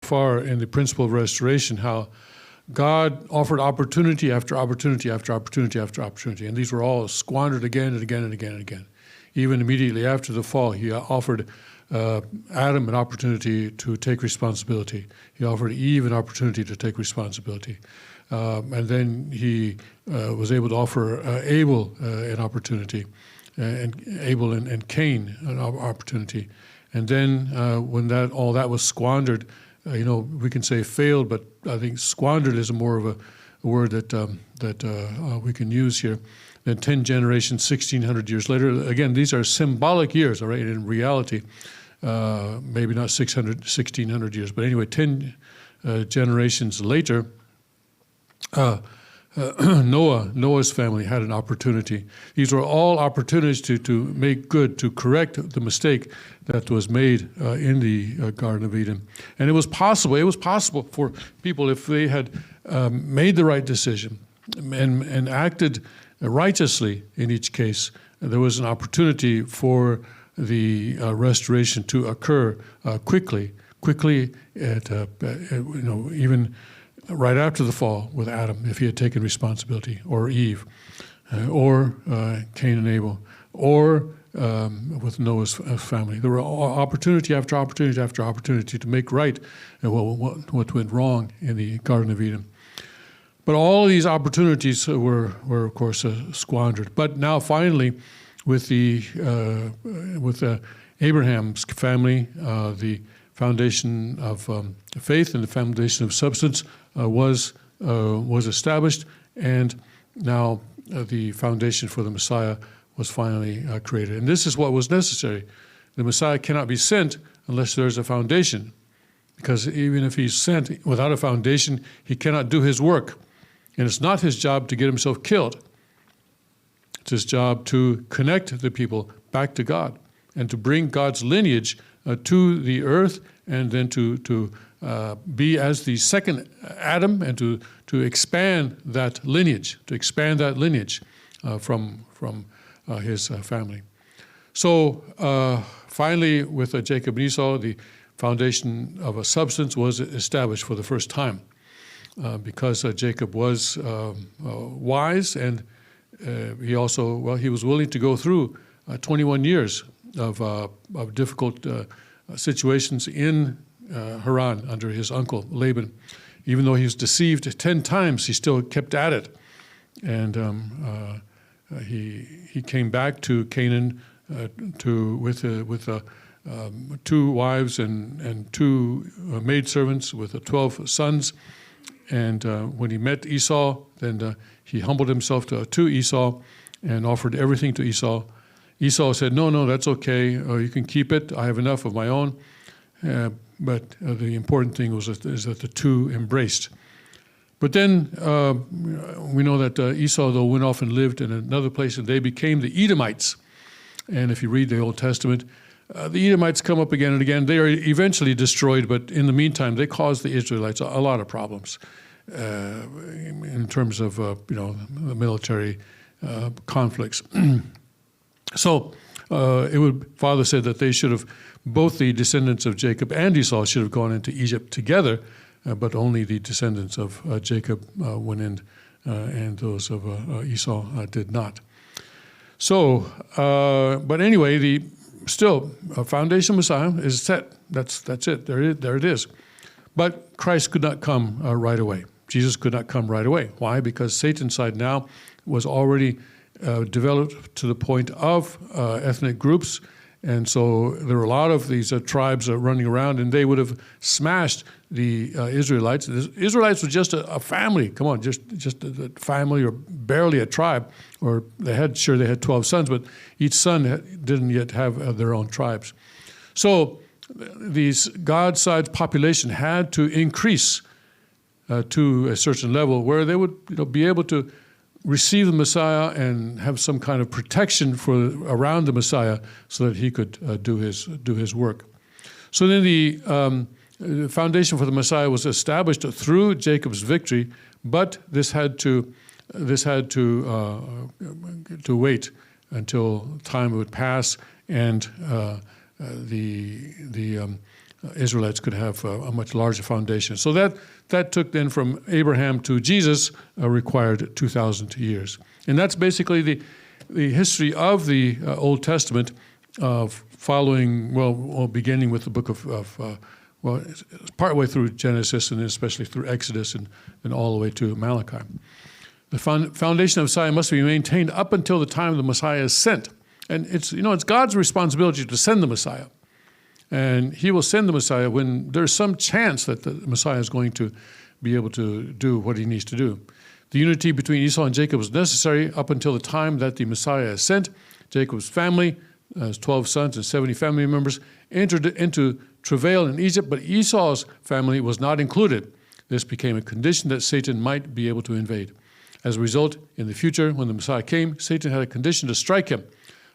far in the principle of restoration how God offered opportunity after opportunity after opportunity after opportunity, and these were all squandered again and again and again and again. Even immediately after the fall, he offered Adam an opportunity to take responsibility. He offered Eve an opportunity to take responsibility. And then he was able to offer Abel an opportunity, and Abel and Cain an opportunity. And then when all that was squandered, we can say failed, but I think squandered is more of a word that we can use here. Then 10 generations, 1,600 years later. Again, these are symbolic years, all right? In reality, maybe not 1,600 years, but anyway, 10 generations later, Noah's family had an opportunity. These were all opportunities to make good, to correct the mistake that was made in the Garden of Eden. And it was possible for people, if they had made the right decision and acted righteously in each case, there was an opportunity for the restoration to occur quickly, even right after the fall with Adam, if he had taken responsibility, or Eve, or Cain and Abel, or with Noah's family. There were opportunity after opportunity after opportunity to make right what went wrong in the Garden of Eden. But all of these opportunities were of course squandered. But now finally, with Abraham's family, the foundation of faith and the foundation of substance was established, and now the foundation for the Messiah was finally created. And this is what was necessary. The Messiah cannot be sent unless there's a foundation, because even if he's sent without a foundation, he cannot do his work. And it's not his job to get himself killed. It's his job to connect the people back to God and to bring God's lineage to the earth, and then to be as the second Adam, and to expand that lineage, from his family. So finally, with Jacob and Esau, the foundation of a substance was established for the first time, because Jacob was wise, and he was willing to go through 21 years of difficult situations in Haran under his uncle Laban. Even though he was deceived 10 times, he still kept at it. And he came back to Canaan with 2 wives and 2 maidservants with 12 sons. And when he met Esau, then he humbled himself to Esau and offered everything to Esau. Esau said, no, that's okay. You can keep it. I have enough of my own. But the important thing is that the 2 embraced. But then we know that Esau, though, went off and lived in another place, and they became the Edomites. And if you read the Old Testament, the Edomites come up again and again. They are eventually destroyed, but in the meantime, they caused the Israelites a lot of problems in terms of the military conflicts. So Father said that they should have, both the descendants of Jacob and Esau should have gone into Egypt together, but only the descendants of Jacob went in, and those of Esau did not. So, but anyway, still, foundation Messiah is set. That's it. There it is. But Christ could not come right away. Jesus could not come right away. Why? Because Satan's side now was already developed to the point of ethnic groups, and so there were a lot of these tribes running around, and they would have smashed the Israelites. The Israelites were just a family. Come on, just a family, or barely a tribe. Or they had 12 sons, but each son didn't yet have their own tribes. So these God-side population had to increase to a certain level where they would be able to receive the Messiah and have some kind of protection around the Messiah, so that he could do his work. So then the foundation for the Messiah was established through Jacob's victory, but this had to wait until time would pass, and the Israelites could have a much larger foundation. So that took then from Abraham to Jesus required 2,000 years. And that's basically the history of the Old Testament following, beginning with the book of partway through Genesis and especially through Exodus and all the way to Malachi. The foundation of Messiah must be maintained up until the time the Messiah is sent. And it's God's responsibility to send the Messiah. And he will send the Messiah when there's some chance that the Messiah is going to be able to do what he needs to do. The unity between Esau and Jacob was necessary up until the time that the Messiah is sent. Jacob's family, his 12 sons and 70 family members, entered into travail in Egypt, but Esau's family was not included. This became a condition that Satan might be able to invade. As a result, in the future, when the Messiah came, Satan had a condition to strike him.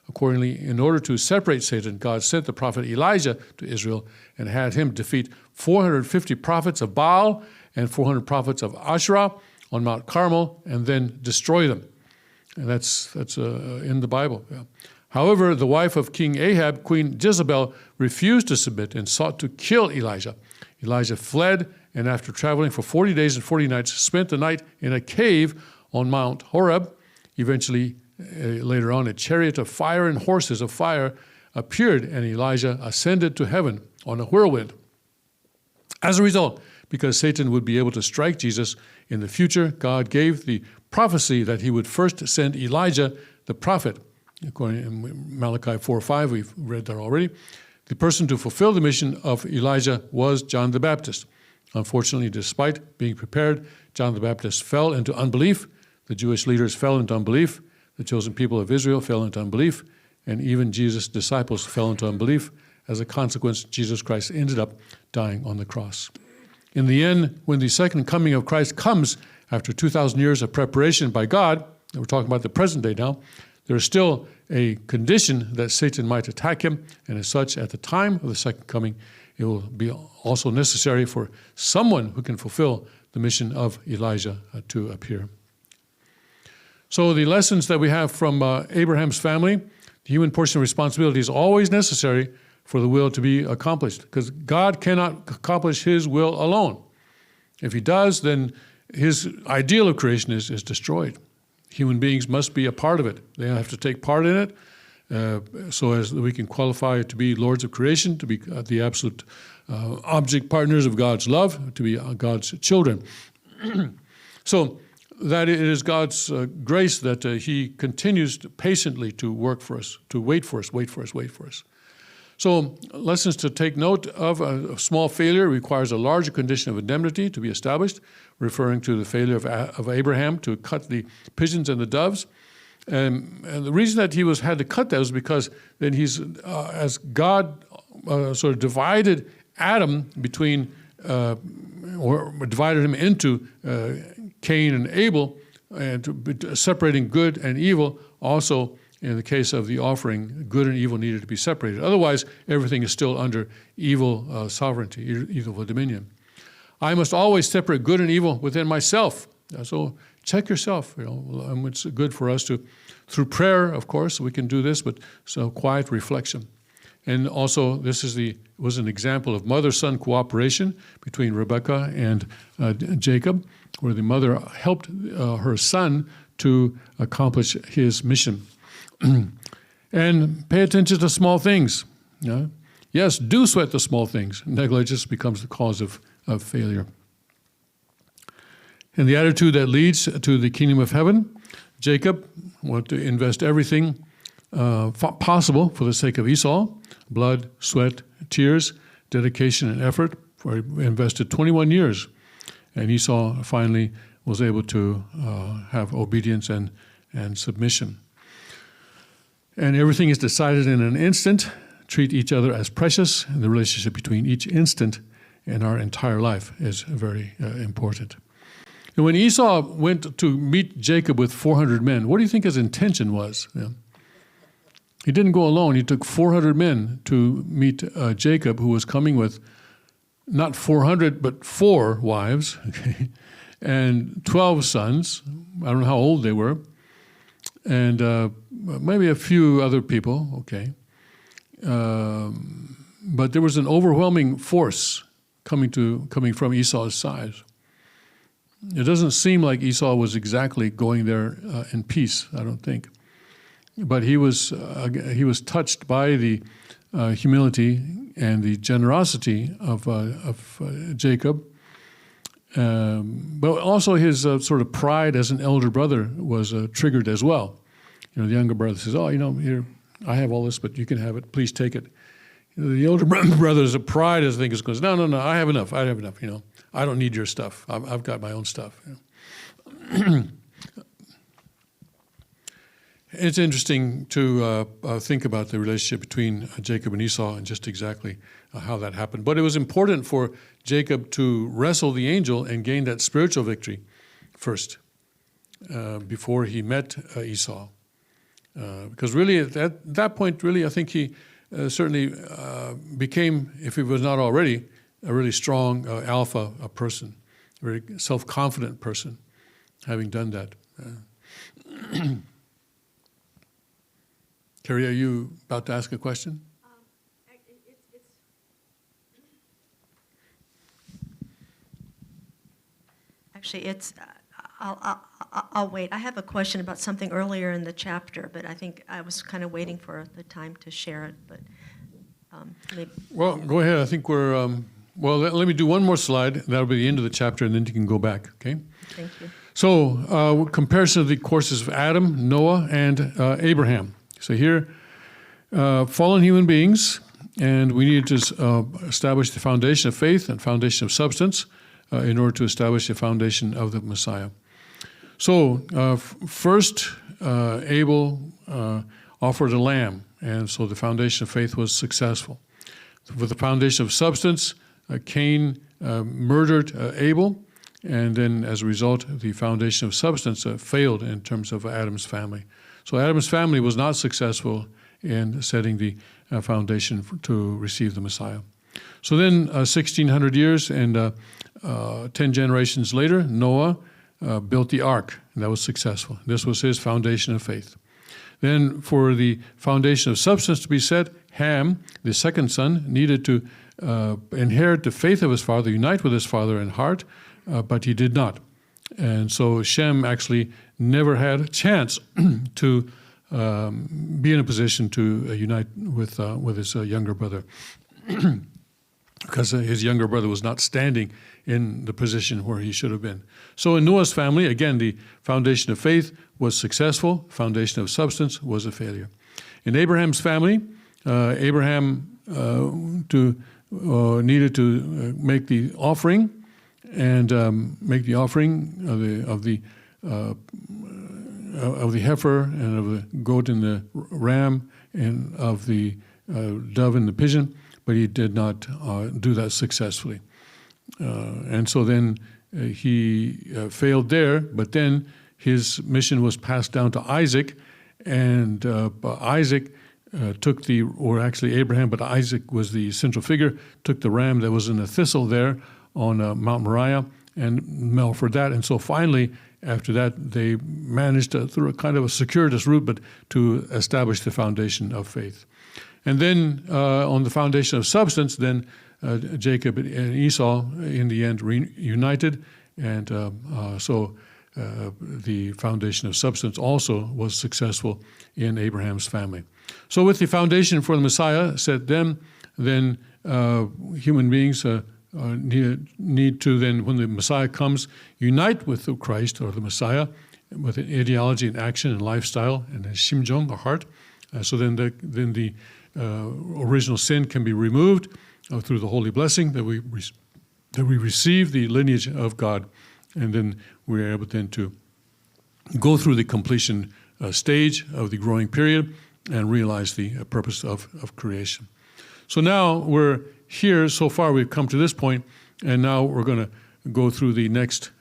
Accordingly, in order to separate Satan, God sent the prophet Elijah to Israel and had him defeat 450 prophets of Baal and 400 prophets of Asherah on Mount Carmel and then destroy them. And that's in the Bible. Yeah. However, the wife of King Ahab, Queen Jezebel, refused to submit and sought to kill Elijah. Elijah fled, and after traveling for 40 days and 40 nights, spent the night in a cave on Mount Horeb. Eventually, later on, a chariot of fire and horses of fire appeared, and Elijah ascended to heaven on a whirlwind. As a result, because Satan would be able to strike Jesus in the future, God gave the prophecy that he would first send Elijah, the prophet. According to Malachi 4:5, we've read that already. The person to fulfill the mission of Elijah was John the Baptist. Unfortunately, despite being prepared, John the Baptist fell into unbelief. The Jewish leaders fell into unbelief. The chosen people of Israel fell into unbelief. And even Jesus' disciples fell into unbelief. As a consequence, Jesus Christ ended up dying on the cross. In the end, when the second coming of Christ comes after 2,000 years of preparation by God, and we're talking about the present day now, there's still a condition that Satan might attack him, and as such, at the time of the second coming, it will be also necessary for someone who can fulfill the mission of Elijah to appear. So the lessons that we have from Abraham's family, the human portion of responsibility is always necessary for the will to be accomplished, because God cannot accomplish his will alone. If he does, then his ideal of creation is destroyed. Human beings must be a part of it. They have to take part in it so as we can qualify to be lords of creation, to be the absolute object partners of God's love, to be God's children. So that it is God's grace that he continues patiently to work for us, to wait for us. So lessons to take note of: a small failure requires a larger condition of indemnity to be established, referring to the failure of Abraham to cut the pigeons and the doves. And the reason that he had to cut that was because then as God sort of divided Adam or divided him into Cain and Abel, and separating good and evil, also in the case of the offering, good and evil needed to be separated. Otherwise, everything is still under evil sovereignty, evil dominion. I must always separate good and evil within myself. So check yourself. It's good for us to, through prayer, of course, we can do this, but so quiet reflection. And also, this was an example of mother-son cooperation between Rebekah and Jacob, where the mother helped her son to accomplish his mission. And pay attention to small things. Yes, do sweat the small things. Negligence becomes the cause of failure. And the attitude that leads to the kingdom of heaven, Jacob wanted to invest everything possible for the sake of Esau: blood, sweat, tears, dedication, and effort. For he invested 21 years. And Esau finally was able to have obedience and submission. And everything is decided in an instant. Treat each other as precious, and the relationship between each instant and our entire life is very important. And when Esau went to meet Jacob with 400 men, what do you think his intention was? He didn't go alone. He took 400 men to meet Jacob, who was coming with not 400, but 4 wives, okay, and 12 sons. I don't know how old they were. And maybe a few other people, okay. but there was an overwhelming force coming from Esau's side. It doesn't seem like Esau was exactly going there in peace, I don't think. But he was touched by the humility and the generosity of Jacob. But also his sort of pride as an elder brother was triggered as well. The younger brother says, "Oh, here, I have all this, but you can have it. Please take it." The older brother's pride, I think, goes, "No, I have enough. I don't need your stuff. I've got my own stuff." It's interesting to think about the relationship between Jacob and Esau and just exactly how that happened. But it was important for Jacob to wrestle the angel and gain that spiritual victory first before he met Esau. Because really at that point, really, I think he certainly became, if he was not already, a really strong alpha person, a very self-confident person, having done that. Carrie, are you about to ask a question? I'll wait. I have a question about something earlier in the chapter, but I think I was kind of waiting for the time to share it. But maybe. Well, go ahead. I think we're. Let me do one more slide. That'll be the end of the chapter, and then you can go back. Okay. Thank you. So, comparison of the courses of Adam, Noah, and Abraham. So here, fallen human beings, and we need to establish the foundation of faith and foundation of substance in order to establish the foundation of the Messiah. So first, Abel offered a lamb, and so the foundation of faith was successful. With the foundation of substance, Cain murdered Abel, and then as a result, the foundation of substance failed in terms of Adam's family. So Adam's family was not successful in setting the foundation to receive the Messiah. So then 1,600 years and 10 generations later, Noah built the ark, and that was successful. This was his foundation of faith. Then for the foundation of substance to be set, Ham, the second son, needed to inherit the faith of his father, unite with his father in heart, but he did not. And so Shem actually never had a chance to be in a position to unite with his younger brother, because his younger brother was not standing in the position where he should have been. So in Noah's family, again, the foundation of faith was successful, foundation of substance was a failure. In Abraham's family, Abraham needed to make the offering, and make the offering of the heifer and of the goat and the ram and of the dove and the pigeon, but he did not do that successfully. And so then he failed there, but then his mission was passed down to Isaac, and Isaac took Abraham, but Isaac was the central figure, took the ram that was in a thistle there on Mount Moriah and offered that. And so finally, after that, they managed to, through a kind of a circuitous route, but to establish the foundation of faith. And then on the foundation of substance, then Jacob and Esau in the end reunited, and so the foundation of substance also was successful in Abraham's family. So with the foundation for the Messiah set then human beings need to then, when the Messiah comes, unite with the Christ or the Messiah with an ideology and action and lifestyle and a 심정, a heart. So then the original sin can be removed through the holy blessing that we receive the lineage of God, and then we're able then to go through the completion stage of the growing period and realize the purpose of creation. So now we're here, so far we've come to this point, and now we're going to go through the next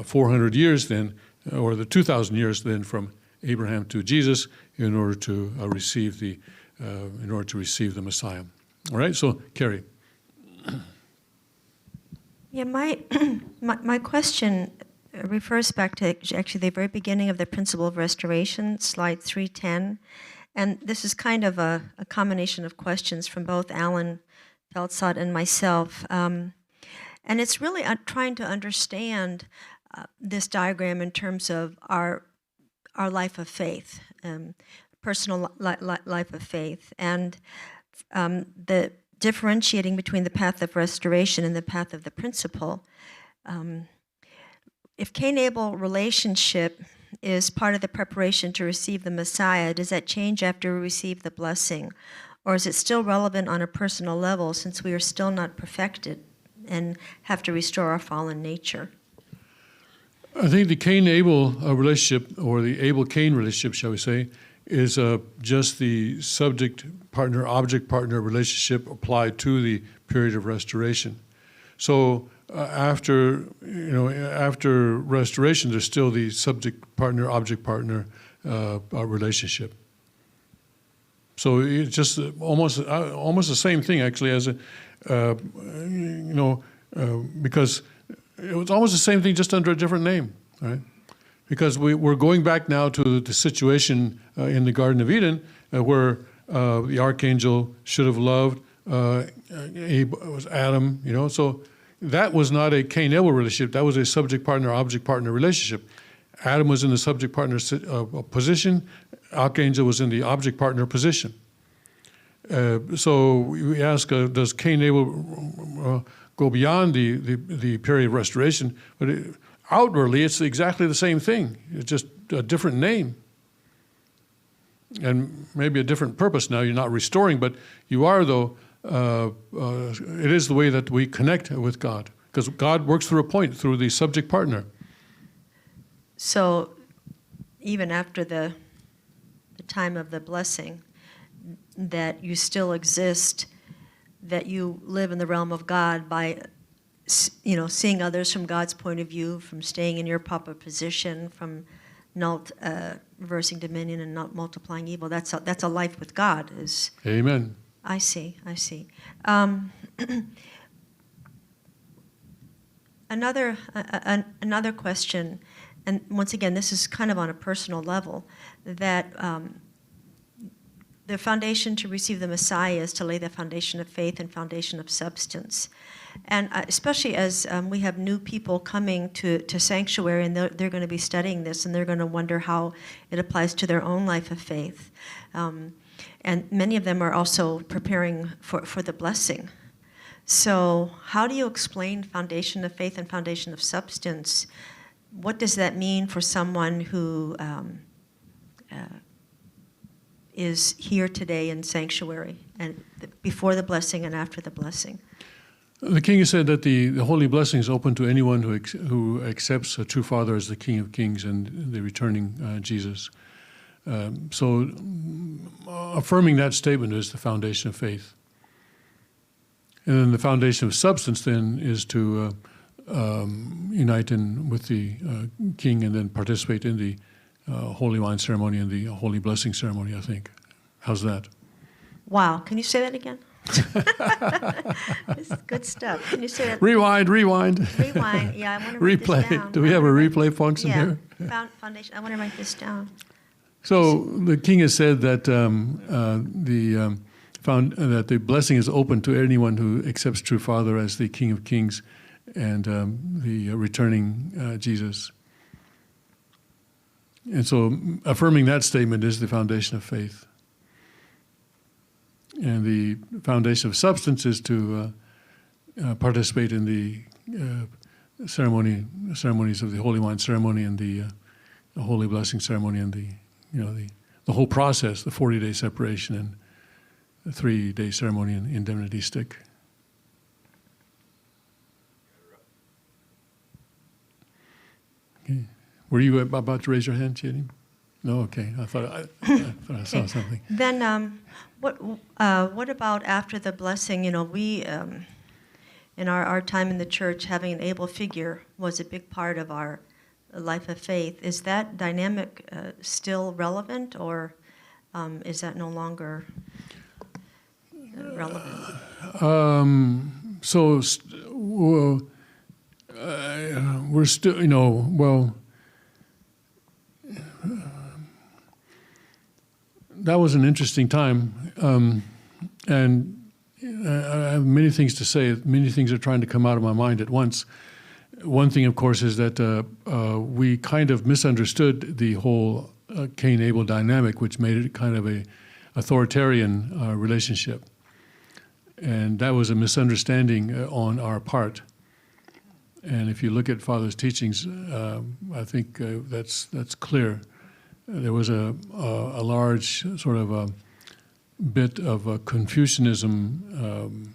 400 years then, or the 2,000 years then from Abraham to Jesus in order to receive the Messiah. All right, so Carrie. Yeah, my question refers back to actually the very beginning of the principle of restoration, slide 310. And this is kind of a combination of questions from both Alan Feltzot and myself. And it's really trying to understand this diagram in terms of our life of faith, personal life of faith, and the differentiating between the path of restoration and the path of the principle. If Cain-Abel relationship is part of the preparation to receive the Messiah, does that change after we receive the blessing? Or is it still relevant on a personal level since we are still not perfected and have to restore our fallen nature? I think the Cain-Abel relationship, or the Abel-Cain relationship, shall we say, is just the subject-partner, object-partner relationship applied to the period of restoration. So after restoration, there's still the subject-partner, object-partner relationship. So it's just almost the same thing, actually, as because it was almost the same thing, just under a different name, right? Because we're going back now to the situation in the Garden of Eden where the archangel should have loved Adam, So that was not a Cain-Abel relationship. That was a subject-partner, object-partner relationship. Adam was in the subject-partner position. Archangel was in the object-partner position. So we ask, does Cain-Abel go beyond the period of restoration? But outwardly, it's exactly the same thing. It's just a different name. And maybe a different purpose now. You're not restoring, but you are, though. It is the way that we connect with God. Because God works through a point, through the subject partner. So even after the time of the blessing, that you still exist, that you live in the realm of God by, seeing others from God's point of view, from staying in your proper position, from not reversing dominion and not multiplying evil. That's a life with God. Amen. I see. Another question, and once again, this is kind of on a personal level, that the foundation to receive the Messiah is to lay the foundation of faith and foundation of substance. And especially as we have new people coming to Sanctuary, and they're going to be studying this, and they're going to wonder how it applies to their own life of faith. And many of them are also preparing for the blessing. So how do you explain foundation of faith and foundation of substance? What does that mean for someone who is here today in Sanctuary, and before the blessing and after the blessing? The King has said that the holy blessing is open to anyone who accepts a true Father as the King of Kings and the returning Jesus. So affirming that statement is the foundation of faith. And then the foundation of substance then is to unite with the King and then participate in the Holy Wine ceremony and the Holy Blessing ceremony, I think. How's that? Wow. Can you say that again? This is good stuff. Can you say that? Rewind. Rewind. Yeah, I want to write Replay. this down. Do we have a replay function here? Foundation. I want to write this down. So the King has said that that the blessing is open to anyone who accepts true Father as the King of Kings and the returning Jesus. And so affirming that statement is the foundation of faith. And the foundation of substance is to participate in the ceremonies of the Holy Wine ceremony and the Holy Blessing ceremony and the whole process, the 40-day separation and the 3-day ceremony and indemnity stick. Okay. Were you about to raise your hand, Jenny? No, okay. I thought I saw something. Then, what about after the blessing? We in our time in the church, having an able figure was a big part of our life of faith. Is that dynamic still relevant, or is that no longer relevant? We're still, that was an interesting time, and I have many things to say. Many things are trying to come out of my mind at once. One thing, of course, is that we kind of misunderstood the whole Cain-Abel dynamic, which made it kind of a authoritarian relationship. And that was a misunderstanding on our part. And if you look at Father's teachings, I think that's clear. There was a large sort of a bit of Confucianism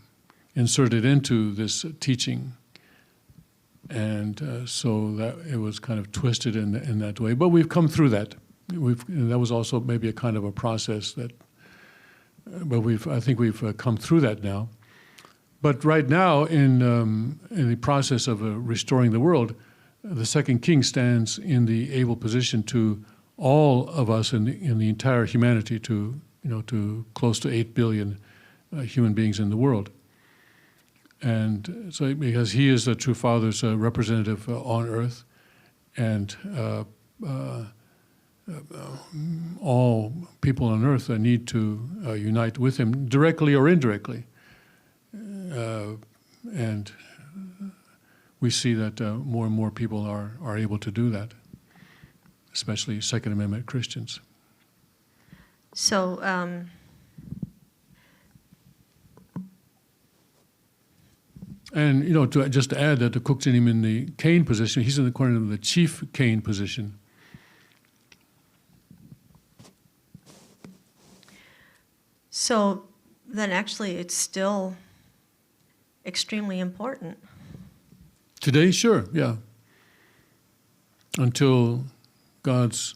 inserted into this teaching. And so that it was kind of twisted in that way. But we've come through that. That was also maybe a kind of a process that, but I think we've come through that now. But right now, in the process of restoring the world, the second king stands in the able position to all of us in the entire humanity, to close to 8 billion human beings in the world. And so, because he is the true Father's representative on earth, and all people on earth need to unite with him, directly or indirectly. And we see that more and more people are able to do that, especially Second Amendment Christians. So, and just to add that the Kukjinim in the Cain position, he's in the chief Cain position. So then actually it's still extremely important. Today, sure, yeah. Until God's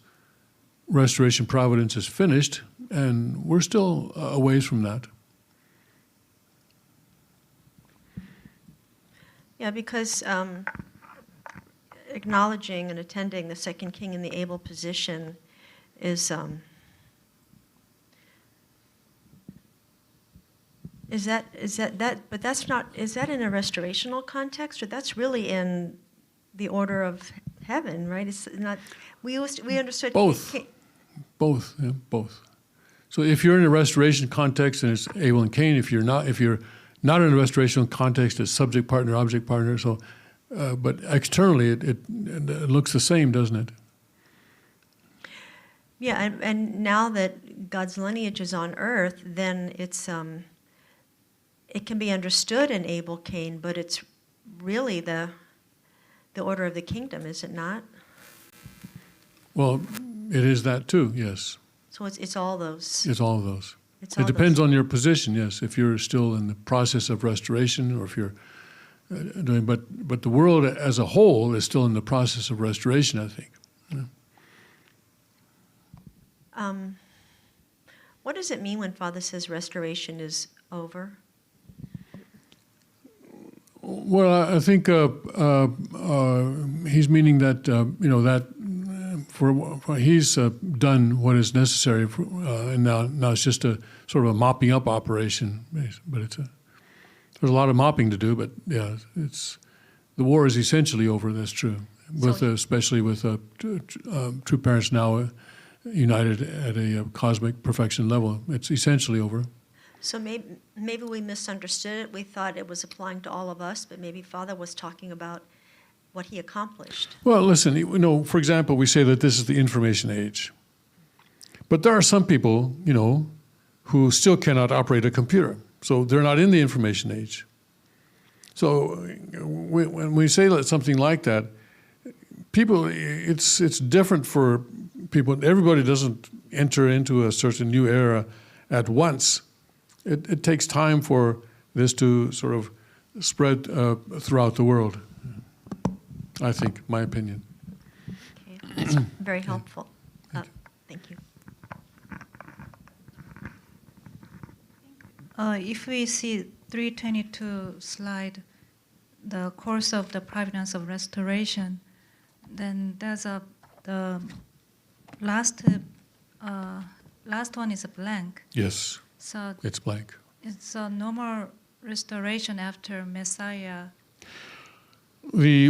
restoration providence is finished, and we're still a ways from that. Yeah, because acknowledging and attending the second king in the able position is that? But that's not. Is that in a restorational context, or that's really in the order of heaven, right? It's not. We understood both. Both, yeah, both. So if you're in a restoration context, and it's Abel and Cain. If you're not in a restorational context, it's subject partner, object partner. So, but externally, it looks the same, doesn't it? Yeah, and now that God's lineage is on earth, then it's it can be understood in Abel, Cain, but it's really the order of the kingdom, is it not? Well, it is that too, yes. So it's all those. It's all of those. It depends on your position, yes. If you're still in the process of restoration, or if you're doing, but the world as a whole is still in the process of restoration, I think. Yeah. What does it mean when Father says restoration is over? Well, I think he's meaning that that for he's done what is necessary, and now it's just a sort of a mopping up operation. But there's a lot of mopping to do. But yeah, the war is essentially over. That's true. Especially with true parents now united at a cosmic perfection level, it's essentially over. So maybe we misunderstood it. We thought it was applying to all of us, but maybe Father was talking about what he accomplished. Well, listen, for example, we say that this is the information age. But there are some people, who still cannot operate a computer. So they're not in the information age. So when we say something like that, people, it's different for people. Everybody doesn't enter into a certain new era at once. It takes time for this to sort of spread throughout the world, I think, my opinion. Okay, that's very helpful. Thank you. If we see 322 slide, the course of the providence of restoration, then there's the last one is a blank. Yes. So it's blank. It's a normal restoration after Messiah. The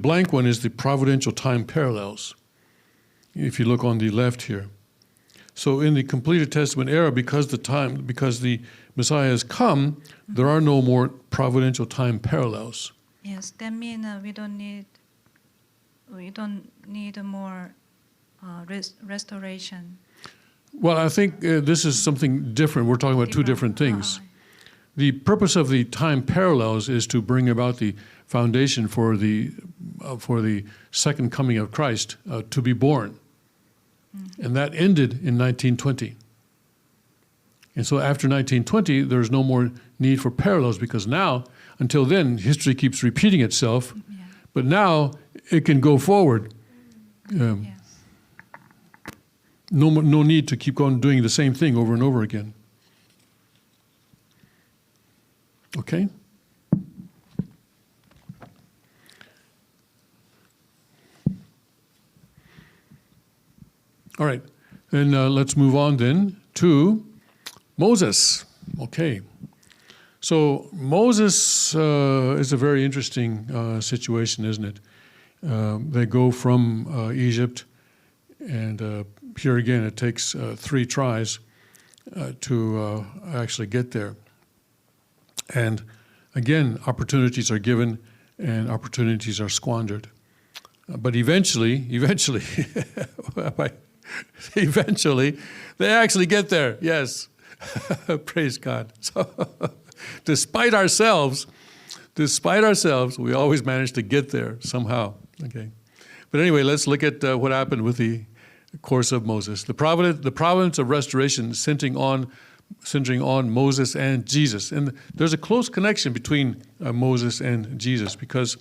blank one is the providential time parallels. if you look on the left here. So in the completed Testament era, because the Messiah has come, there are no more providential time parallels. Yes, that means we don't need more restoration. Well, I think this is something different. We're talking about two different things. The purpose of the time parallels is to bring about the foundation for the second coming of Christ to be born. And that ended in 1920. And so after 1920, there's no more need for parallels, because now, until then, history keeps repeating itself. Yeah. But now it can go forward. Yes. No need to keep on doing the same thing over and over again. Okay? All right, and let's move on then to Moses. Okay, so Moses is a very interesting situation, isn't it? They go from Egypt, and here again it takes 3 tries to actually get there. And again, opportunities are given and opportunities are squandered. But eventually, eventually, they actually get there. Yes, praise God. So, despite ourselves, we always manage to get there somehow. Okay, but anyway, let's look at what happened with the course of Moses. The providence of restoration centering on Moses and Jesus, and there's a close connection between Moses and Jesus, because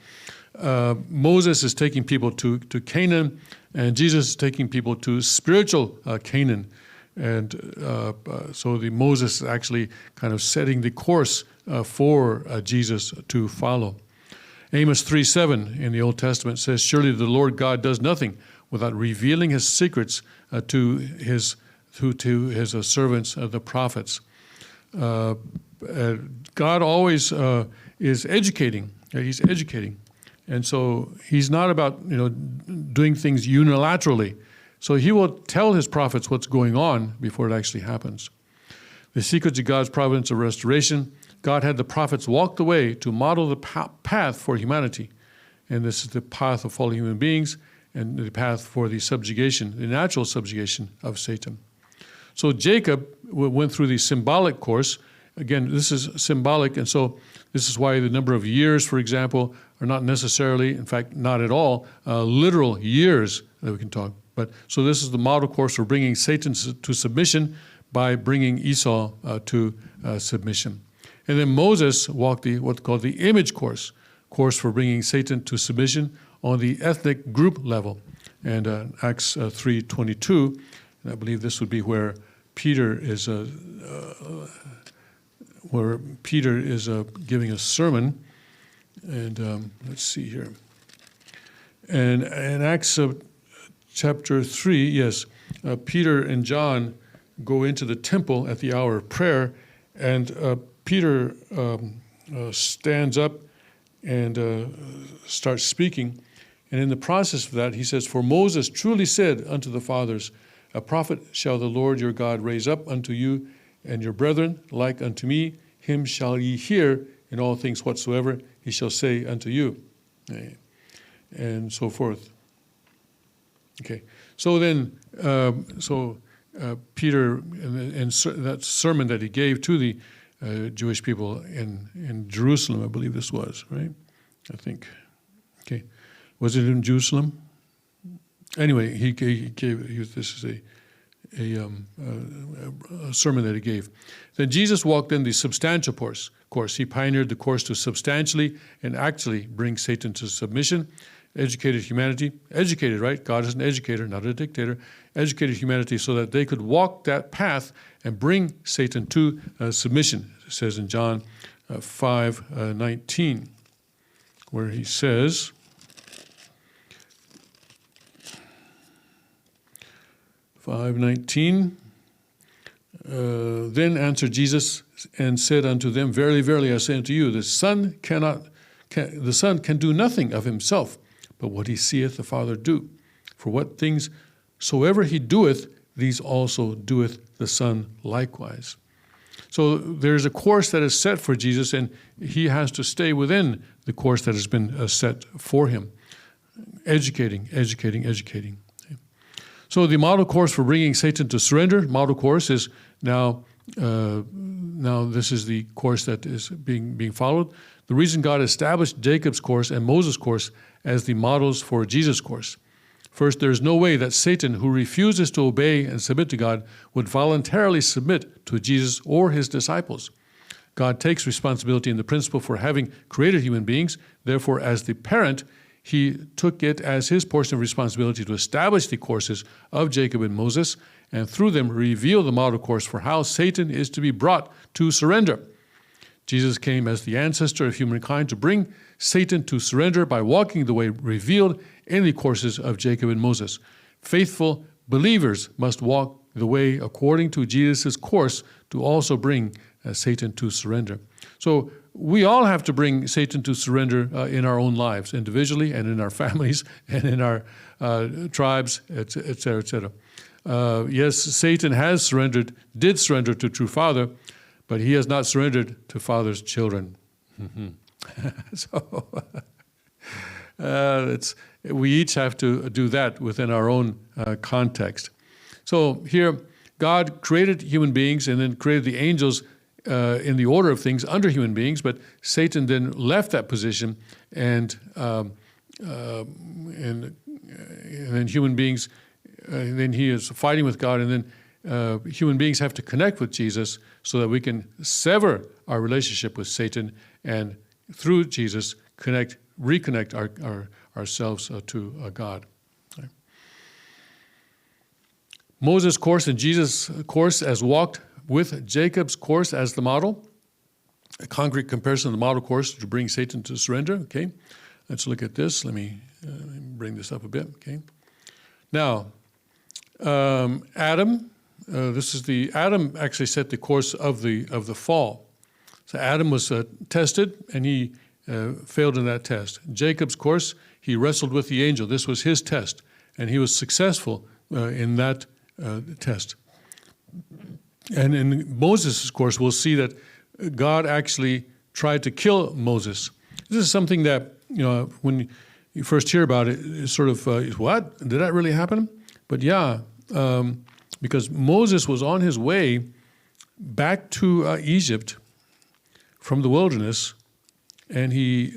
Moses is taking people to Canaan, and Jesus is taking people to spiritual Canaan. And so the Moses is actually kind of setting the course for Jesus to follow. Amos 3:7 in the Old Testament says, "Surely the Lord God does nothing without revealing his secrets to his servants, the prophets." God always is educating. He's educating. And so he's not about doing things unilaterally. So he will tell his prophets what's going on before it actually happens. The secrets of God's providence of restoration. God had the prophets walk the way to model the path for humanity. And this is the path of fallen human beings and the path for the subjugation, the natural subjugation of Satan. So Jacob went through the symbolic course. Again, this is symbolic, and so this is why the number of years, for example, are not necessarily, in fact, not at all, literal years that we can talk. But so this is the model course for bringing Satan to submission by bringing Esau to submission. And then Moses walked what's called the image course for bringing Satan to submission on the ethnic group level. And Acts 3:22, and I believe this would be where Peter is giving a sermon. And let's see here. And in Acts chapter 3, yes, Peter and John go into the temple at the hour of prayer, and Peter stands up and starts speaking. And in the process of that, he says, "For Moses truly said unto the fathers, a prophet shall the Lord your God raise up unto you, and your brethren like unto me, him shall ye hear in all things whatsoever he shall say unto you," and so forth. Okay, so then, Peter, and that sermon that he gave to the Jewish people in Jerusalem, I believe this was, right? I think. Okay, was it in Jerusalem? Anyway, this is a sermon that he gave. Then Jesus walked in the substantial course. He pioneered the course to substantially and actually bring Satan to submission. Educated humanity, educated, right? God is an educator, not a dictator. Educated humanity so that they could walk that path and bring Satan to submission. It says in John 5:19, where he says, then answered Jesus and said unto them, Verily, verily, I say unto you, the Son can do nothing of himself, but what he seeth the Father do. For what things soever he doeth, these also doeth the Son likewise. So there's a course that is set for Jesus, and he has to stay within the course that has been set for him. Educating. So the model course for bringing Satan to surrender, model course is now this is the course that is being followed. The reason God established Jacob's course and Moses' course as the models for Jesus' course. First, there is no way that Satan, who refuses to obey and submit to God, would voluntarily submit to Jesus or his disciples. God takes responsibility in the principle for having created human beings. Therefore, as the parent, he took it as his portion of responsibility to establish the courses of Jacob and Moses, and through them reveal the model course for how Satan is to be brought to surrender. Jesus came as the ancestor of humankind to bring Satan to surrender by walking the way revealed in the courses of Jacob and Moses. Faithful believers must walk the way according to Jesus' course to also bring Satan to surrender. So we all have to bring Satan to surrender in our own lives, individually and in our families and in our tribes, etc., etc. Yes, Satan did surrender to true Father, but he has not surrendered to Father's children. So we each have to do that within our own context. So here, God created human beings and then created the angels in the order of things under human beings, but Satan then left that position, and then human beings, and then he is fighting with God, and then human beings have to connect with Jesus so that we can sever our relationship with Satan, and through Jesus reconnect ourselves to God. Right. Moses' course and Jesus' course as walked with Jacob's course as the model. A concrete comparison of the model course to bring Satan to surrender. Okay, let's look at this. Let me bring this up a bit. Okay, now Adam. Adam actually set the course of the fall. So Adam was tested, and he failed in that test. Jacob's course, he wrestled with the angel. This was his test, and he was successful in that test. And in Moses' course, we'll see that God actually tried to kill Moses. This is something that, when you first hear about it, it's sort of, what? Did that really happen? But yeah, because Moses was on his way back to Egypt from the wilderness, and he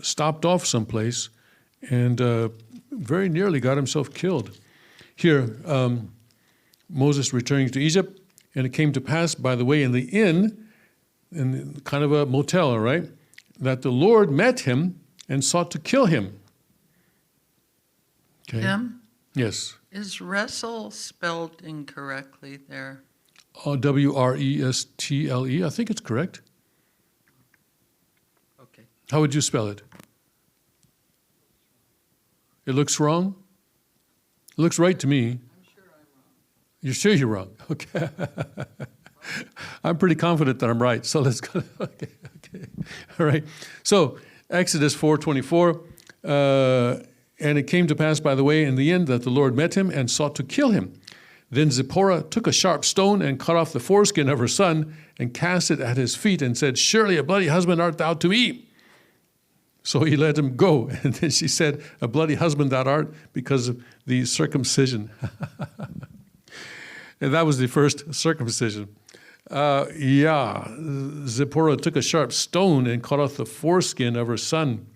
stopped off someplace and very nearly got himself killed. Here, Moses returning to Egypt, and it came to pass, by the way, in the inn, in kind of a motel, right, that the Lord met him and sought to kill him. Okay. Tim? Yes. Is wrestle spelled incorrectly there? W-R-E-S-T-L-E. I think it's correct. Okay. How would you spell it? It looks wrong? It looks right to me. You're sure you're wrong? Okay. I'm pretty confident that I'm right, so let's go. Okay. All right. So Exodus 4:24, and it came to pass by the way in the end that the Lord met him and sought to kill him. Then Zipporah took a sharp stone and cut off the foreskin of her son and cast it at his feet and said, "Surely a bloody husband art thou to me." So he let him go. And then she said, "A bloody husband thou art because of the circumcision." And that was the first circumcision. Zipporah took a sharp stone and cut off the foreskin of her son.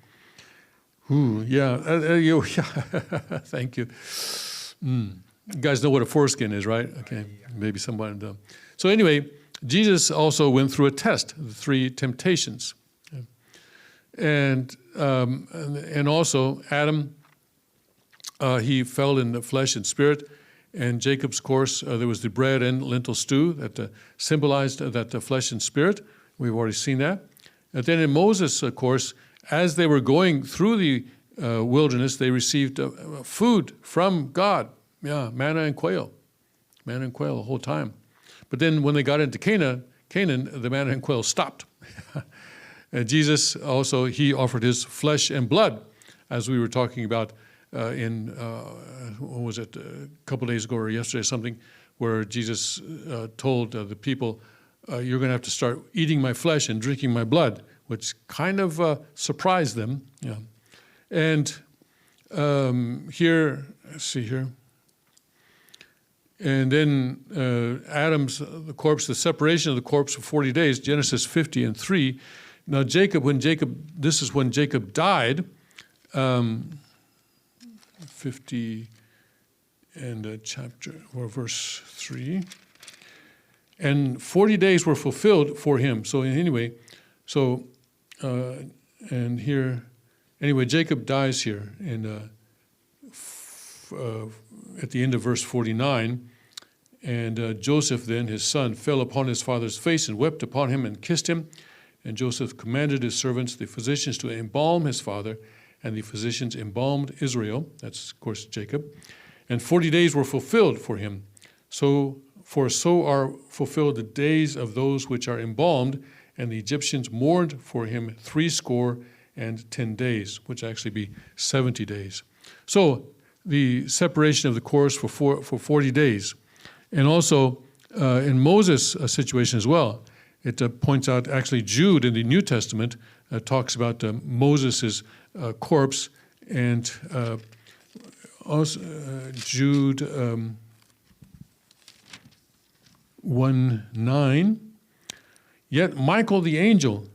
Thank you. You guys know what a foreskin is, right? Okay, maybe someone does. So anyway, Jesus also went through a test, the 3 temptations. And also Adam, he fell in the flesh and spirit. And Jacob's course, there was the bread and lentil stew that symbolized that flesh and spirit. We've already seen that. And then in Moses' course, as they were going through the wilderness, they received food from God. Yeah, manna and quail the whole time. But then when they got into Canaan, the manna and quail stopped. Jesus also, he offered his flesh and blood, as we were talking about what was it, a couple days ago or yesterday, something, where Jesus told the people, you're going to have to start eating my flesh and drinking my blood, which kind of surprised them. Yeah. And here, let's see here. And then Adam's, the corpse, the separation of the corpse for 40 days, Genesis 50:3. Now this is when Jacob died, 50 and chapter, or verse 3. And 40 days were fulfilled for him. So anyway, and here, anyway, Jacob dies here in at the end of verse 49, and Joseph then, his son, fell upon his father's face and wept upon him and kissed him. And Joseph commanded his servants, the physicians, to embalm his father, and the physicians embalmed Israel. That's, of course, Jacob. And 40 days were fulfilled for him. So are fulfilled the days of those which are embalmed, and the Egyptians mourned for him 70 days, which actually be 70 days. So the separation of the corpse for 40 days. And also in Moses' situation as well, it points out, actually Jude in the New Testament talks about Moses' corpse, and also Jude 1:9. Yet Michael the angel,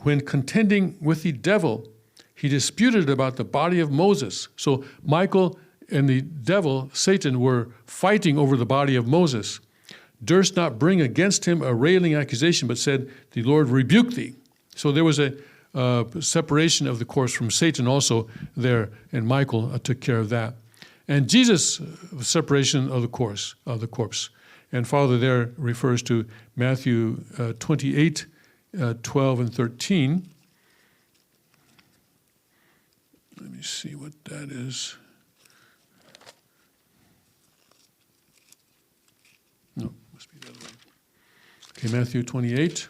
when contending with the devil, he disputed about the body of Moses. So Michael and the devil, Satan, were fighting over the body of Moses. Durst not bring against him a railing accusation, but said, the Lord rebuke thee. So there was a separation of the corpse from Satan also there, and Michael took care of that. And Jesus' separation of the corpse. And Father there refers to Matthew 28, 12 and 13. Let me see what that is. No, must be the other way. Okay, Matthew 28.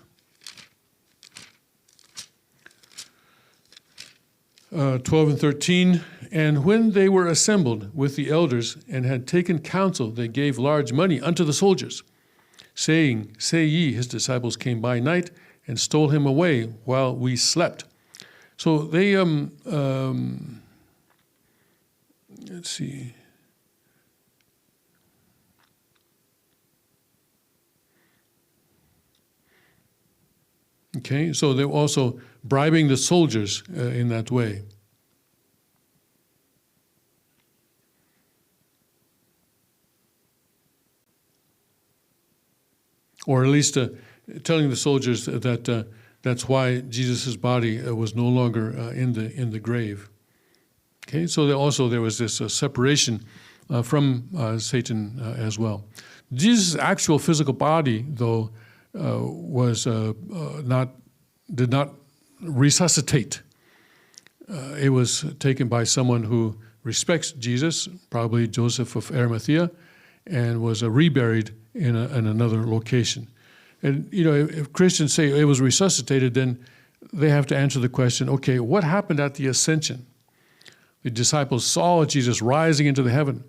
12 and 13. And when they were assembled with the elders and had taken counsel, they gave large money unto the soldiers, saying, say ye, his disciples came by night and stole him away while we slept. So they, let's see. Okay, so they're also bribing the soldiers in that way. Or at least telling the soldiers that that's why Jesus' body was no longer in the grave. Okay, so there was this separation from Satan as well. Jesus' actual physical body, though, did not resuscitate. It was taken by someone who respects Jesus, probably Joseph of Arimathea, and was reburied in another location. And if Christians say it was resuscitated, then they have to answer the question, okay, what happened at the ascension? The disciples saw Jesus rising into the heaven.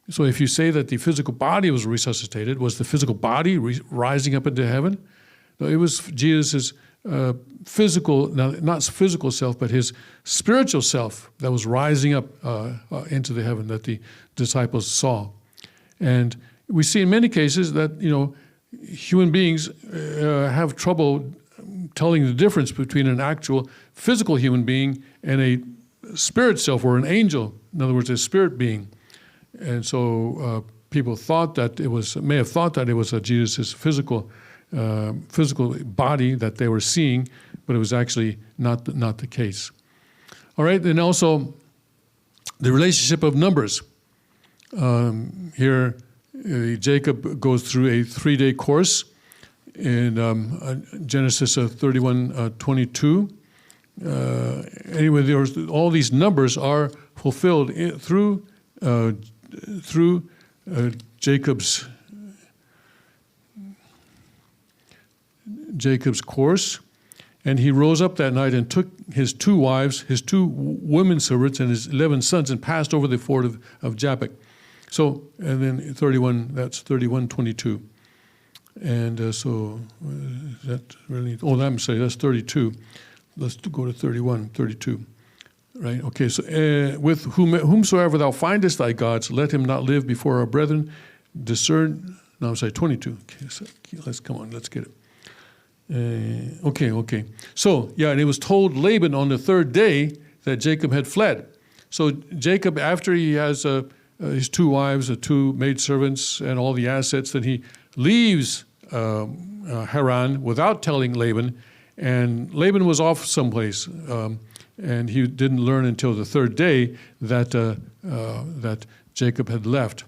So if you say that the physical body was resuscitated, was the physical body rising up into heaven? No, it was Jesus' physical, not physical self, but his spiritual self that was rising up into the heaven that the disciples saw. And we see in many cases that, human beings have trouble telling the difference between an actual physical human being and a spirit self, or an angel, in other words, a spirit being. And so people may have thought that it was Jesus' physical body that they were seeing, but it was actually not the case. All right, and also the relationship of numbers. Here, Jacob goes through a 3-day course in Genesis 31:22. Anyway, all these numbers are fulfilled through Jacob's course. And he rose up that night and took his 2 wives, his 2 women servants, and his 11 sons, and passed over the ford of Jabbok. So, and then 31, that's 31:22. And so, is that really, oh, I'm sorry, that's 32. Let's go to 31:32. Right, okay, so with whomsoever thou findest thy gods, let him not live before our brethren. Discern, no, I'm sorry, 22. Okay, so let's get it. Okay. So, yeah, and it was told Laban on the 3rd day that Jacob had fled. So Jacob, after he has his 2 wives, 2 maidservants, and all the assets, then he leaves Haran without telling Laban, and Laban was off someplace, and he didn't learn until the 3rd day that Jacob had left.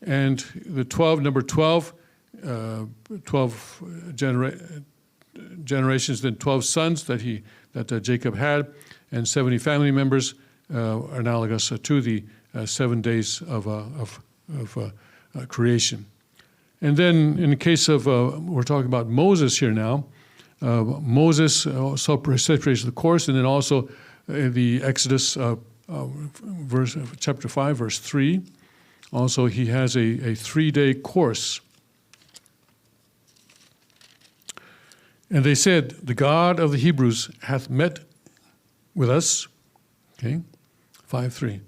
And the 12, number 12, 12 generations, then 12 sons that Jacob had, and 70 family members, analogous to the 7 days of creation. And then in the case of, we're talking about Moses here now. Moses separates the course, and then also the Exodus chapter 5, verse 3. Also, he has a 3-day course. And they said, the God of the Hebrews hath met with us. Okay, 5:3.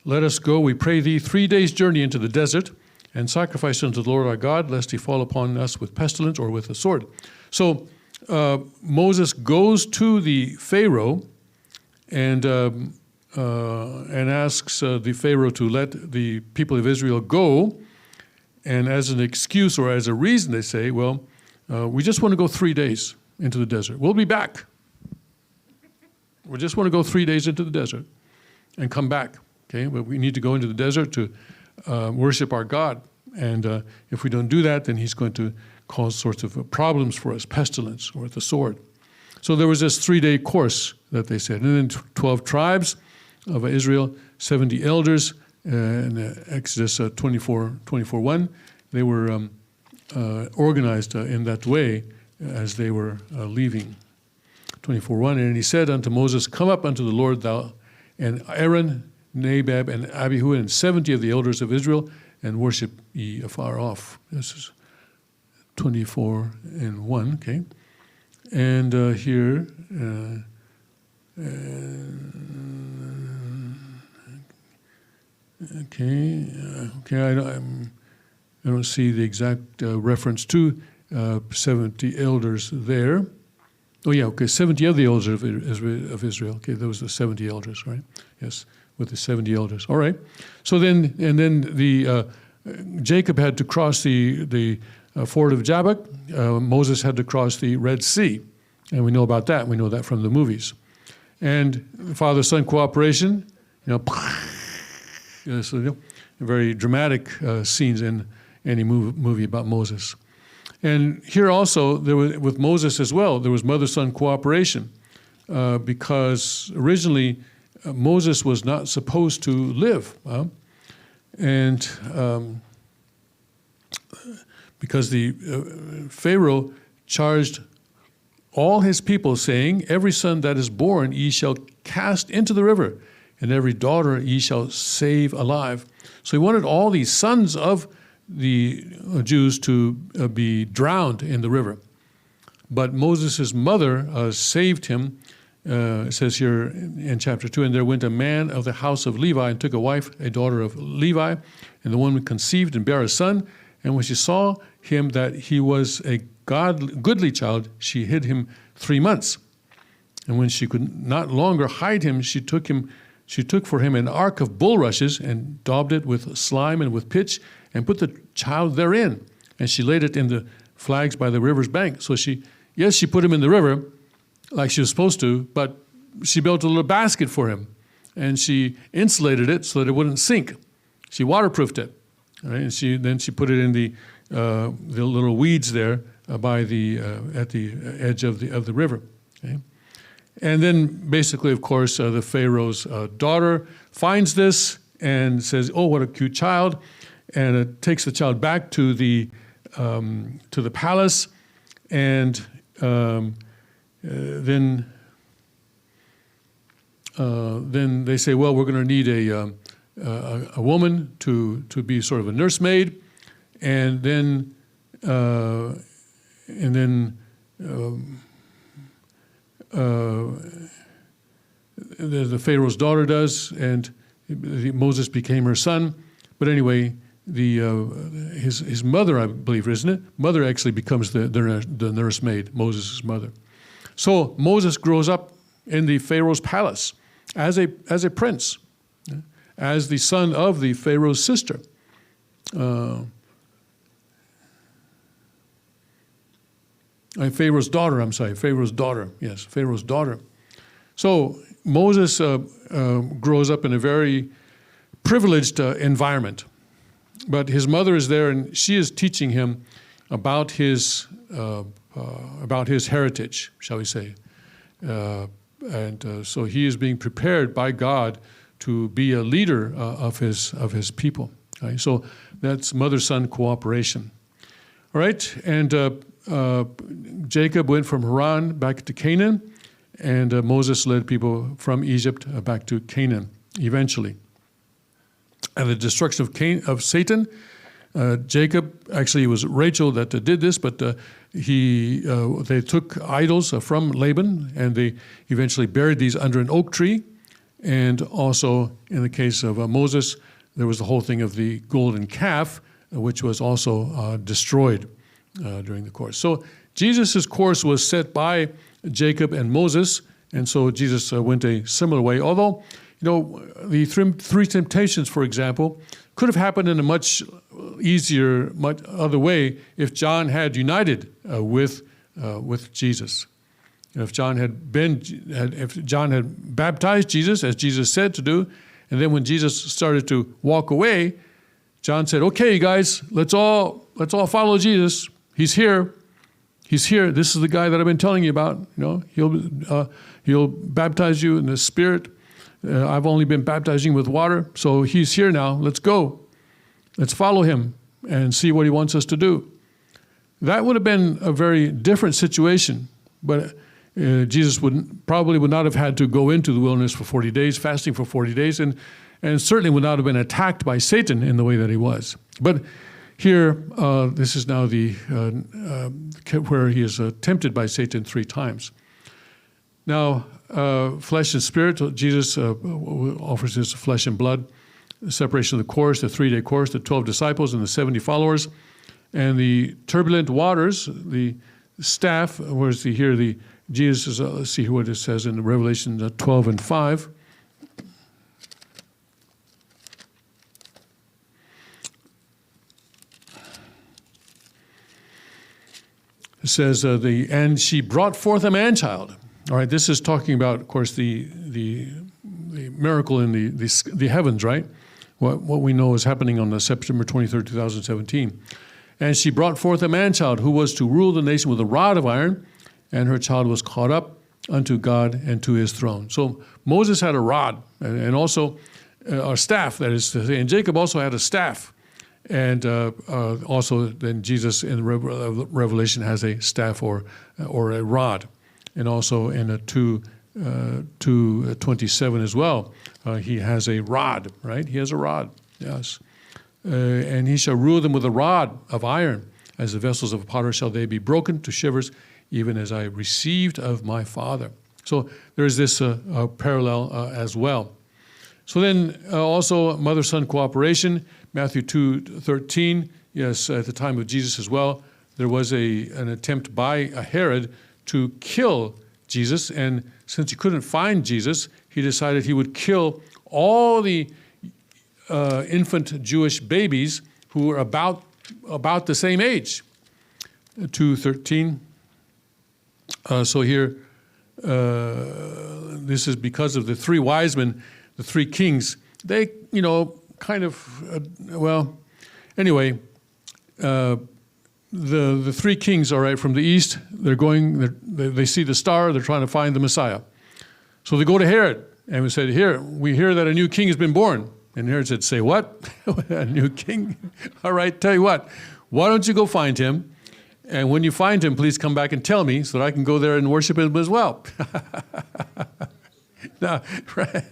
Let us go, we pray thee, 3 days' journey into the desert, and sacrifice unto the Lord our God, lest he fall upon us with pestilence or with a sword. So Moses goes to the Pharaoh and asks the Pharaoh to let the people of Israel go. And as an excuse or as a reason, they say, well, we just want to go 3 days into the desert. We'll be back. We just want to go 3 days into the desert and come back. Okay, but we need to go into the desert to worship our God. And if we don't do that, then he's going to cause sorts of problems for us, pestilence or the sword. So there was this 3-day course that they said. And then 12 tribes of Israel, 70 elders, in Exodus 24:1. They were organized in that way as they were leaving. 24:1. And he said unto Moses, come up unto the Lord, thou and Aaron, Nadab, and Abihu, and 70 of the elders of Israel, and worship ye afar off. This is 24:1, okay? And here, I don't see the exact reference to 70 elders there. Oh yeah, okay, 70 of the elders of Israel. Okay, those are the 70 elders, right? Yes, with the 70 elders. All right. So then, and then the Jacob had to cross the ford of Jabbok. Moses had to cross the Red Sea, and we know about that. We know that from the movies. And father-son cooperation, so, very dramatic scenes in any movie about Moses. And here also, there was, with Moses as well, there was mother-son cooperation because originally Moses was not supposed to live. And because the Pharaoh charged all his people, saying, every son that is born ye shall cast into the river, and every daughter ye shall save alive. So he wanted all these sons of the Jews to be drowned in the river. But Moses' mother saved him. It says here in chapter 2, and there went a man of the house of Levi and took a wife, a daughter of Levi, and the woman conceived and bare a son. And when she saw him that he was a goodly child, she hid him 3 months. And when she could not longer hide him, she took for him an ark of bulrushes and daubed it with slime and with pitch and put the child therein. And she laid it in the flags by the river's bank. So she put him in the river like she was supposed to, but she built a little basket for him. And she insulated it so that it wouldn't sink. She waterproofed it. Right? And then she put it in the little weeds there by at the edge of the river. Okay? And then basically, of course, the Pharaoh's daughter finds this and says, "Oh, what a cute child!" And takes the child back to the palace, and then they say, well, we're going to need a woman to be sort of a nursemaid, and then the Pharaoh's daughter does, and Moses became her son. But anyway, his mother, I believe, isn't it? Mother actually becomes the nursemaid, Moses' mother. So Moses grows up in the Pharaoh's palace as a prince, as the son of the Pharaoh's sister. Pharaoh's daughter, I'm sorry, Pharaoh's daughter, yes, Pharaoh's daughter. So Moses grows up in a very privileged environment, but his mother is there, and she is teaching him about his heritage, shall we say, and so he is being prepared by God to be a leader of his people. Right? So that's mother-son cooperation. All right, and Jacob went from Haran back to Canaan, and Moses led people from Egypt back to Canaan eventually. And the destruction of Satan, Jacob, actually it was Rachel that did this, but they took idols from Laban, and they eventually buried these under an oak tree. And also in the case of Moses, there was the whole thing of the golden calf, which was also destroyed during the course. So Jesus' course was set by Jacob and Moses, and so Jesus went a similar way. Although, the three temptations, for example, could have happened in a much easier, much other way if John had united with Jesus. If John had baptized Jesus, as Jesus said to do, and then when Jesus started to walk away, John said, "Okay, you guys, let's all follow Jesus. He's here. He's here. This is the guy that I've been telling you about. He'll baptize you in the Spirit. I've only been baptizing with water, so he's here now. Let's go. Let's follow him and see what he wants us to do." That would have been a very different situation, but Jesus probably would not have had to go into the wilderness for 40 days, fasting for 40 days, and certainly would not have been attacked by Satan in the way that he was. But here, this is now where he is tempted by Satan 3 times. Now, flesh and spirit, Jesus offers his flesh and blood, the separation of the course, the 3-day course, the 12 disciples and the 70 followers, and the turbulent waters, the staff, where's here Jesus, let's see what it says in Revelation 12 and 5. It says, and she brought forth a man-child. All right, this is talking about, of course, the miracle in the heavens, right? What we know is happening on September 23rd, 2017. And she brought forth a man-child who was to rule the nation with a rod of iron, and her child was caught up unto God and to his throne. So Moses had a rod and also a staff, that is to say, and Jacob also had a staff. And also then Jesus in Revelation has a staff or a rod. And also in 2:27 as well, he has a rod, right? He has a rod, yes. And he shall rule them with a rod of iron. As the vessels of a potter shall they be broken to shivers, even as I received of my Father. So there is this parallel as well. So then also mother-son cooperation, Matthew 2:13, yes, at the time of Jesus as well, there was an attempt by Herod to kill Jesus, and since he couldn't find Jesus, he decided he would kill all the infant Jewish babies who were about the same age. 2:13. So here, this is because of the 3 wise men, the 3 kings. They, kind of, anyway, the 3 kings, all right, from the east, they see the star, they're trying to find the Messiah. So they go to Herod, and we said, we hear that a new king has been born. And Herod said, say what? A new king? All right, tell you what, why don't you go find him? And when you find him, please come back and tell me so that I can go there and worship him as well. No, right.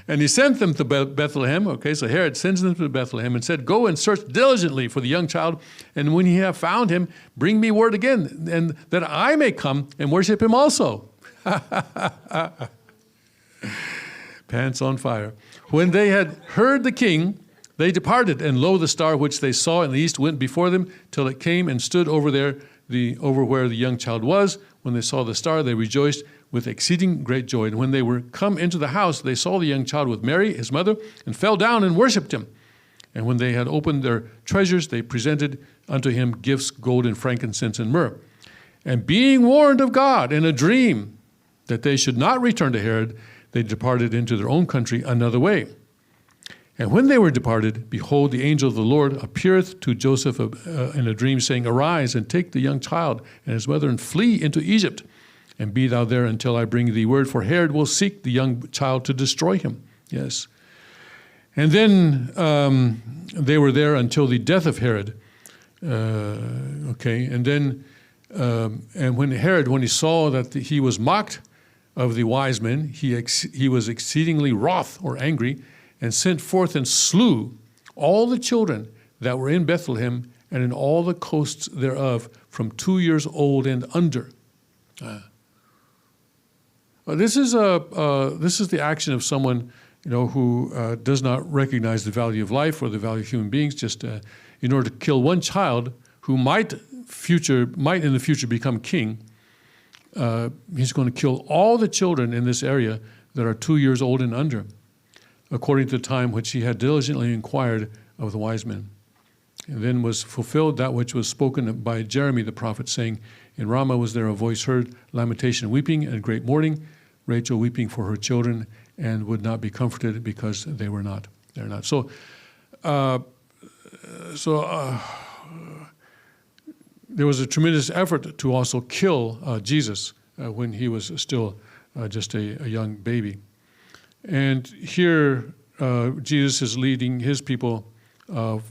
And he sent them to Bethlehem. Okay, so Herod sends them to Bethlehem and said, "Go and search diligently for the young child, and when you have found him, bring me word again, and that I may come and worship him also." Pants on fire. When they had heard the king, they departed, and lo, the star which they saw in the east went before them till it came and stood over there, over where the young child was. When they saw the star, they rejoiced with exceeding great joy. And when they were come into the house, they saw the young child with Mary, his mother, and fell down and worshipped him. And when they had opened their treasures, they presented unto him gifts, gold and frankincense and myrrh. And being warned of God in a dream that they should not return to Herod, they departed into their own country another way. And when they were departed, behold, the angel of the Lord appeareth to Joseph in a dream, saying, "Arise, and take the young child and his mother, and flee into Egypt, and be thou there until I bring thee word, for Herod will seek the young child to destroy him." Yes. And then they were there until the death of Herod. And then, and when Herod, when he saw that he was mocked of the wise men, he was exceedingly wroth or angry, and sent forth and slew all the children that were in Bethlehem and in all the coasts thereof, from 2 years old and under. This is the action of someone, who does not recognize the value of life or the value of human beings. Just in order to kill one child who might in the future become king, he's going to kill all the children in this area that are 2 years old and under, according to the time which he had diligently inquired of the wise men. And then was fulfilled that which was spoken by Jeremy the prophet, saying, "In Ramah was there a voice heard, lamentation, weeping, and great mourning, Rachel weeping for her children, and would not be comforted because they were not." They're not. So there was a tremendous effort to also kill Jesus when he was still just a young baby. And here Jesus is leading his people, he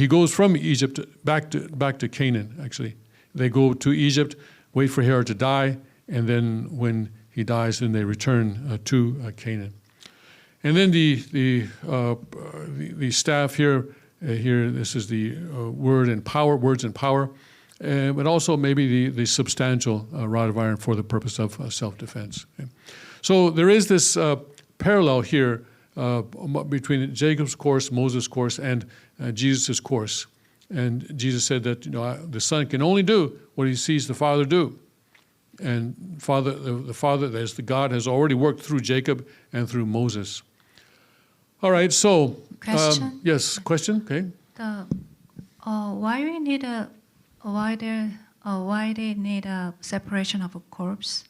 goes from Egypt back to Canaan, actually. They go to Egypt, wait for Herod to die, and then when he dies, then they return to Canaan. And then the staff here, this is the words and power, but also maybe the substantial rod of iron for the purpose of self-defense. Okay. So there is this parallel here between Jacob's course, Moses' course, and Jesus' course. And Jesus said that the Son can only do what he sees the Father do. And the Father, as the God, has already worked through Jacob and through Moses. All right, so question. Yes, question. Okay. Why they need a separation of a corpse?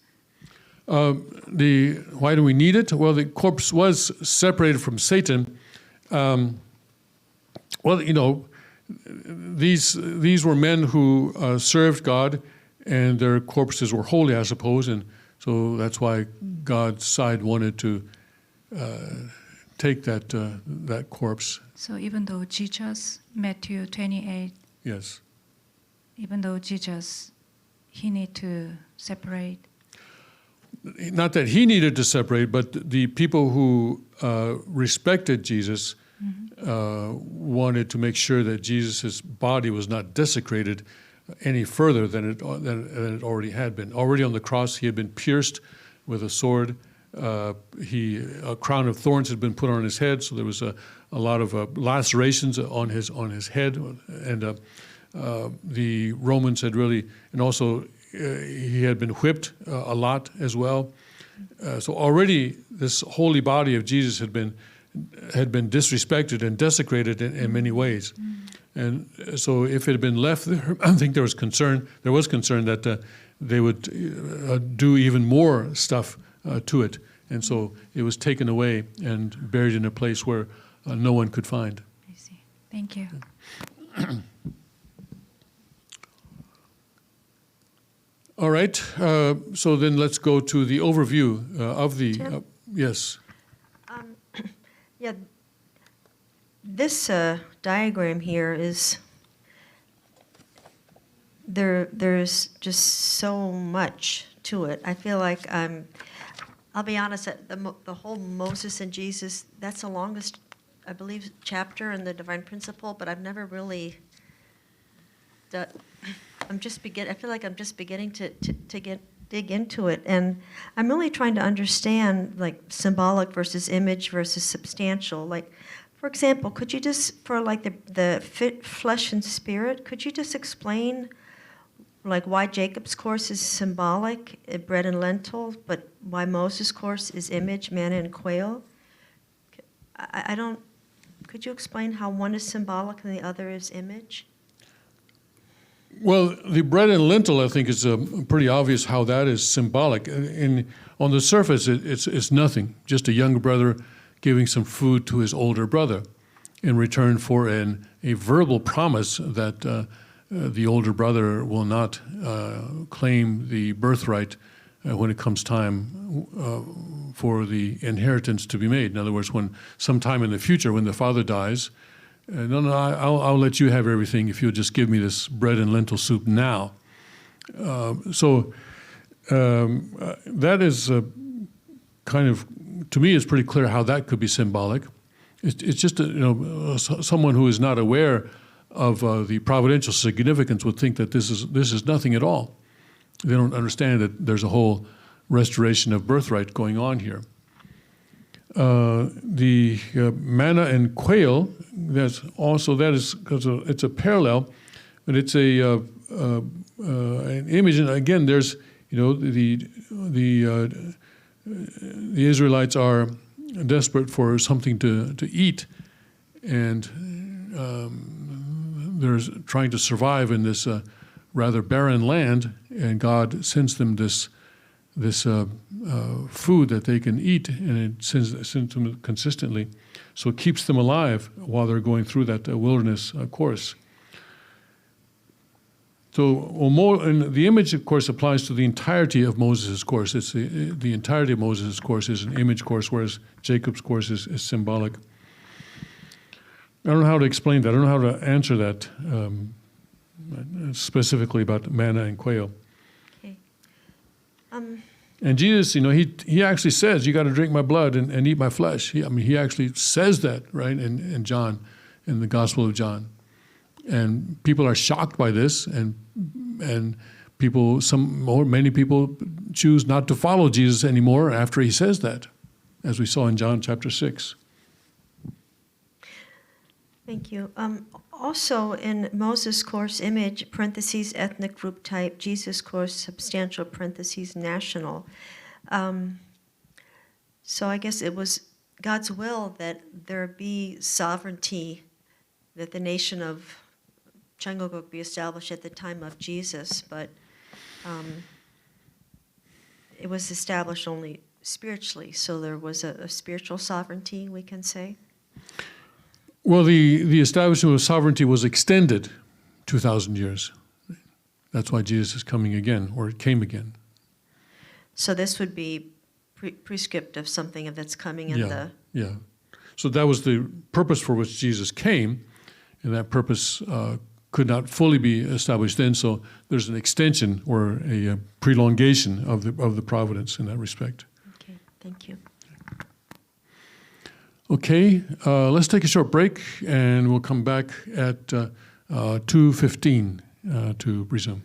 Why do we need it? Well, the corpse was separated from Satan. These were men who served God, and their corpses were holy, I suppose, and so that's why God's side wanted to take that corpse. So even though Jesus, Matthew 28, yes, even though Jesus, he need to separate. Not that he needed to separate, but the people who respected Jesus wanted to make sure that Jesus' body was not desecrated any further than it already had been. Already on the cross, he had been pierced with a sword. A crown of thorns had been put on his head, so there was a lot of lacerations on his head, and the Romans had really, and also he had been whipped a lot as well. So already this holy body of Jesus had been disrespected and desecrated in many ways. And so if it had been left there, I think there was concern that they would do even more stuff to it. And so it was taken away and buried in a place where no one could find. I see. Thank you. All right. So then let's go to the overview of the... yes. Yeah. This diagram here is there's just so much to it. I feel like I'll be honest, the whole Moses and Jesus, that's the longest, I believe, chapter in the Divine Principle, but I've never really, I feel like I'm just beginning to dig into it. And I'm really trying to understand, like, symbolic versus image versus substantial. Like, for example, could you just, for like the flesh and spirit, could you just explain, like, why Jacob's course is symbolic, bread and lentil, but why Moses' course is image, manna and quail? I don't, could you explain how one is symbolic and the other is image? Well, the bread and lentil, I think, is pretty obvious how that is symbolic. On the surface, it's nothing, just a younger brother giving some food to his older brother in return for a verbal promise that the older brother will not claim the birthright when it comes time for the inheritance to be made. In other words, when sometime in the future, when the father dies, no, I'll let you have everything if you'll just give me this bread and lentil soup now. So that is kind of, to me, it's pretty clear how that could be symbolic. It's just someone who is not aware of the providential significance would think that this is nothing at all. They don't understand that there's a whole restoration of birthright going on here. The manna and quail, that is because it's a parallel, but it's an image. And again, there's the Israelites are desperate for something to eat, and they're trying to survive in this rather barren land, and God sends them this food that they can eat, and it sends them consistently, so it keeps them alive while they're going through that wilderness course. So, and the image, of course, applies to the entirety of Moses' course. It's the entirety of Moses' course is an image course, whereas Jacob's course is symbolic. I don't know how to explain that. I don't know how to answer that specifically about manna and quail. Okay. And Jesus, he actually says, "You got to drink my blood and eat my flesh." He actually says that, right, in John, in the Gospel of John. And people are shocked by this, and many people choose not to follow Jesus anymore after he says that, as we saw in John chapter 6. Thank you. Also in Moses' course, image, parentheses, ethnic group type, Jesus' course, substantial, parentheses, national. So I guess it was God's will that there be sovereignty, that the nation of Changgogok be established at the time of Jesus, but it was established only spiritually, so there was a spiritual sovereignty, we can say. Well, the establishment of sovereignty was extended 2,000 years. That's why Jesus is coming again, or came again. So this would be prescript of something that's coming in the... Yeah. So that was the purpose for which Jesus came, and that purpose could not fully be established then, so there's an extension or a prolongation of the providence in that respect. Okay, thank you. Okay, let's take a short break, and we'll come back at 2:15 to resume.